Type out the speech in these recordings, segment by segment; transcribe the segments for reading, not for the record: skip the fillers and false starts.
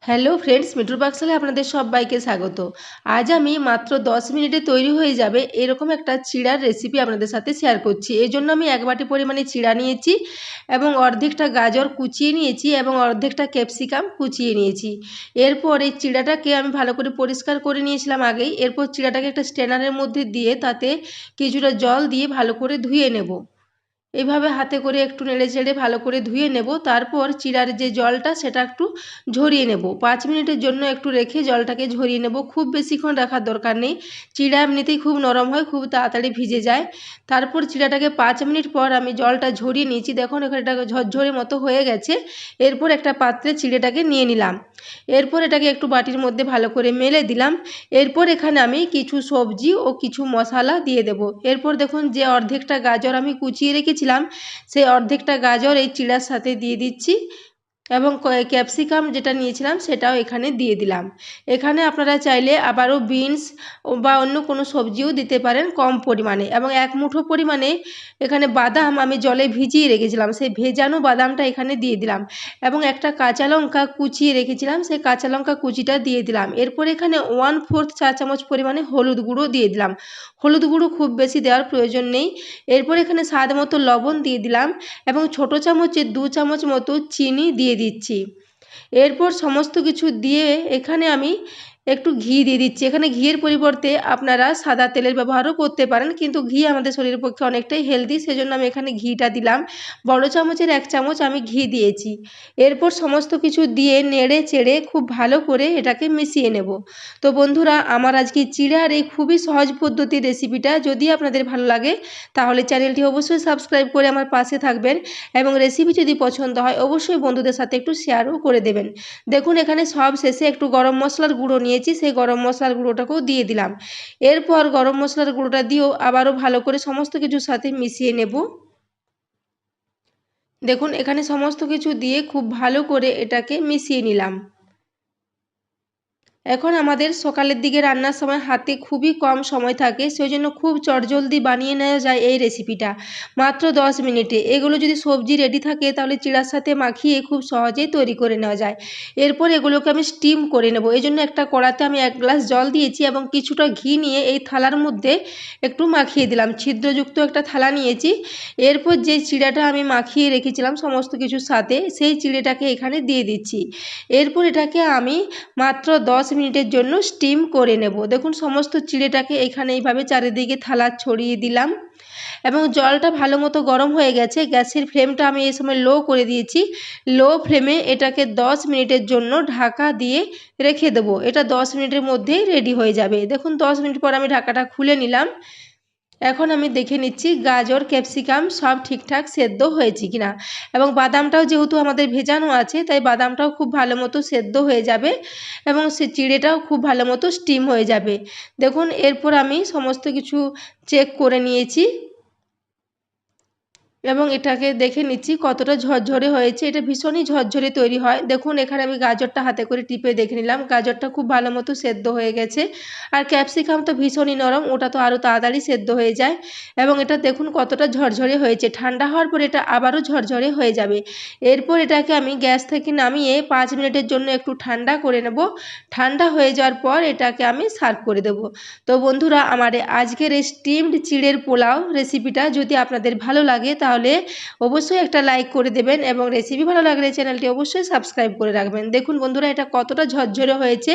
Hello friends, মিঠুর পাকশালে আপনাদের সবাইকে স্বাগত। আজ আমি মাত্র 10 মিনিটে তৈরি হয়ে যাবে এরকম একটা চিড়ার রেসিপি আপনাদের সাথে শেয়ার করছি। এই জন্য আমি 1 বাটি পরিমাণে চিড়া নিয়েছি এবং অর্ধেকটা গাজর কুচিয়ে নিয়েছি এবং অর্ধেকটা ক্যাপসিকাম কুচিয়ে নিয়েছি। এরপর এই চিড়াটাকে আমি ভালো করে পরিষ্কার করে নিয়েছিলাম আগেই। এরপর চিড়াটাকে একটা স্ট্রেনারের মধ্যে দিয়ে তাতে কিছুটা জল দিয়ে ভালো করে ধুয়ে নেব। এইভাবে হাতে করে একটু নেড়ে চেড়ে ভালো করে ধুয়ে নেব। তারপর চিড়ার যে জলটা সেটা একটু ঝরিয়ে নেব। 5 মিনিটের জন্য একটু রেখে জলটাকে ঝরিয়ে নেব। খুব বেশিক্ষণ রাখার দরকার নেই, চিড়া এমনিতেই খুব নরম হয়, খুব তাড়াতাড়ি ভিজে যায়। তারপর চিড়াটাকে 5 মিনিট পর আমি জলটা ঝরিয়ে নিয়েছি। দেখুন এখানটাকে ঝরঝরে মতো হয়ে গেছে। এরপর একটা পাত্রে চিড়েটাকে নিয়ে নিলাম। এরপর এটাকে একটু বাটির মধ্যে ভালো করে মেলে দিলাম। এরপর এখানে আমি কিছু সবজি ও কিছু মশলা দিয়ে দেব। এরপর দেখুন যে অর্ধেকটা গাজর আমি কুচিয়ে রেখেছিলাম সেই অর্ধেকটা গাজর এই চিড়ার সাথে দিয়ে দিচ্ছি এবং ক্যাপসিকাম যেটা নিয়েছিলাম সেটাও এখানে দিয়ে দিলাম। এখানে আপনারা চাইলে আবারও বিনস বা অন্য কোনো সবজিও দিতে পারেন কম পরিমাণে। এবং 1 মুঠো পরিমাণে এখানে বাদাম আমি জলে ভিজিয়ে রেখেছিলাম, সেই ভেজানো বাদামটা এখানে দিয়ে দিলাম এবং একটা কাঁচা লঙ্কা কুচিয়ে রেখেছিলাম সেই কাঁচা লঙ্কা কুচিটা দিয়ে দিলাম। এরপর এখানে 1/4 চা চামচ পরিমাণে হলুদ গুঁড়ো দিয়ে দিলাম। হলুদ গুঁড়ো খুব বেশি দেওয়ার প্রয়োজন নেই। এরপর এখানে স্বাদ মতো লবণ দিয়ে দিলাম এবং ছোট চামচে 2 চামচ মতো চিনি দিয়ে দিচ্ছি। এরপর সমস্ত কিছু দিয়ে এখানে আমি একটু ঘি দিয়ে দিচ্ছি। এখানে ঘিয়ের পরিবর্তে আপনারা সাদা তেলের ব্যবহারও করতে পারেন, কিন্তু ঘি আমাদের শরীরের পক্ষে অনেকটাই হেলদি, সেজন্য আমি এখানে ঘিটা দিলাম। বড় চামচের 1 চামচ আমি ঘি দিয়েছি। এরপর সমস্ত কিছু দিয়ে নেড়ে চেড়ে খুব ভালো করে এটাকে মিশিয়ে নেব। তো বন্ধুরা, আমার আজকে চিড়ার এই খুবই সহজ পদ্ধতির রেসিপিটা যদি আপনাদের ভালো লাগে তাহলে চ্যানেলটি অবশ্যই সাবস্ক্রাইব করে আমার পাশে থাকবেন এবং রেসিপি যদি পছন্দ হয় অবশ্যই বন্ধুদের সাথে একটু শেয়ারও করে দেবেন। দেখুন এখানে সব শেষে একটু গরম মশলার গুঁড়ো নিয়েছি, সেই গরম মশলার গুঁড়োটাকেও দিয়ে দিলাম। এরপর গরম মশলার গুঁড়োটা দিয়েও আবারও ভালো করে সমস্ত কিছুর সাথে মিশিয়ে নেব। দেখুন এখানে সমস্ত কিছু দিয়ে খুব ভালো করে এটাকে মিশিয়ে নিলাম। এখন আমাদের সকালের দিকে রান্নার সময় হাতে খুবই কম সময় থাকে, সেই জন্য খুব চটজলদি বানিয়ে নেওয়া যায় এই রেসিপিটা মাত্র 10 মিনিটে। এগুলো যদি সবজি রেডি থাকে তাহলে চিড়ার সাথে মাখিয়ে খুব সহজেই তৈরি করে নেওয়া যায়। এরপর এগুলোকে আমি স্টিম করে নেব। এই জন্য একটা কড়াতে আমি 1 গ্লাস জল দিয়েছি এবং কিছুটা ঘি নিয়ে এই থালার মধ্যে একটু মাখিয়ে দিলাম। ছিদ্রযুক্ত একটা থালা নিয়েছি। এরপর যে চিড়াটা আমি মাখিয়ে রেখেছিলাম সমস্ত কিছুর সাথে সেই চিড়েটাকে এখানে দিয়ে দিচ্ছি। এরপর এটাকে আমি মাত্র 10 মিনিটের জন্য স্টিম করে নেব। দেখুন সমস্ত চিড়েটাকে এখানে এইভাবে চারিদিকে থালা ছড়িয়ে দিলাম এবং জলটা ভালো মতো গরম হয়ে গেছে। গ্যাসের ফ্লেমটা আমি এই সময় লো করে দিয়েছি। লো ফ্লেমে এটাকে 10 মিনিটের জন্য ঢাকা দিয়ে রেখে দেবো। এটা 10 মিনিটের মধ্যেই রেডি হয়ে যাবে। দেখুন 10 মিনিট পর আমি ঢাকাটা খুলে নিলাম। এখন আমি দেখে নিচ্ছি গাজর ক্যাপসিকাম সব ঠিকঠাক সেদ্ধ হয়েছে কিনা এবং বাদামটাও যেহেতু আমাদের ভেজানো আছে তাই বাদামটাও খুব ভালো মতো সেদ্ধ হয়ে যাবে এবং সে চিড়েটাও খুব ভালো মতো স্টিম হয়ে যাবে। দেখুন এরপর আমি সমস্ত কিছু চেক করে নিয়েছি এবং এটাকে দেখে নিচ্ছি কতটা ঝরঝরে হয়েছে। এটা ভীষণই ঝরঝরে তৈরি হয়। দেখুন এখানে আমি গাজরটা হাতে করে টিপে দেখে নিলাম, গাজরটা খুব ভালো মতো সেদ্ধ হয়ে গেছে। আর ক্যাপসিকাম তো ভীষণই নরম, ওটা তো আরও তাড়াতাড়ি সেদ্ধ হয়ে যায় এবং এটা দেখুন কতটা ঝরঝরে হয়েছে। ঠান্ডা হওয়ার পরে এটা আবারও ঝরঝরে হয়ে যাবে। এরপর এটাকে আমি গ্যাস থেকে নামিয়ে 5 মিনিটের জন্য একটু ঠান্ডা করে নেব। ঠান্ডা হয়ে যাওয়ার পর এটাকে আমি সার্ভ করে দেব। তো বন্ধুরা, আমার আজকের এই স্টিমড চিড়ের পোলাও রেসিপিটা যদি আপনাদের ভালো লাগে তাহলে অবশ্যই একটা লাইক করে দেবেন এবং রেসিপি ভালো লাগলে চ্যানেলটি অবশ্যই সাবস্ক্রাইব করে রাখবেন। দেখুন বন্ধুরা এটা কতটা ঝরঝরে হয়েছে।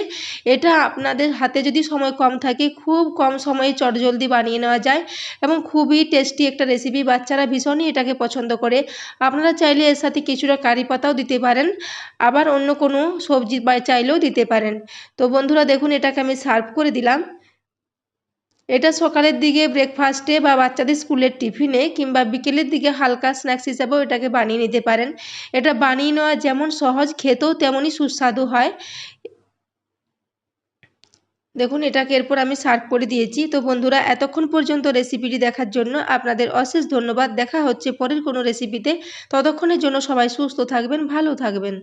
এটা আপনাদের হাতে যদি সময় কম থাকে খুব কম সময়ে চটজলদি বানিয়ে নেওয়া যায় এবং খুবই টেস্টি একটা রেসিপি। বাচ্চারা ভীষণই এটাকে পছন্দ করে। আপনারা চাইলে এর সাথে কিছুটা কারি পাতাও দিতে পারেন, আবার অন্য কোনো সবজি চাইলেও দিতে পারেন। তো বন্ধুরা দেখুন এটাকে আমি সার্ভ করে দিলাম। এটা সকালের দিকে ব্রেকফাস্টে বা বাচ্চাদের স্কুলের টিফিনে কিংবা বিকেলের দিকে হালকা স্ন্যাক্স হিসাবেও এটাকে বানিয়ে নিতে পারেন। এটা বানিয়ে নেওয়া যেমন সহজ, খেতেও তেমনই সুস্বাদু হয়। দেখুন এটাকে এরপর আমি সার্ভ করে দিয়েছি। তো বন্ধুরা এতক্ষণ পর্যন্ত রেসিপিটি দেখার জন্য আপনাদের অশেষ ধন্যবাদ। দেখা হচ্ছে পরের কোনো রেসিপিতে। ততক্ষণের জন্য সবাই সুস্থ থাকবেন, ভালো থাকবেন।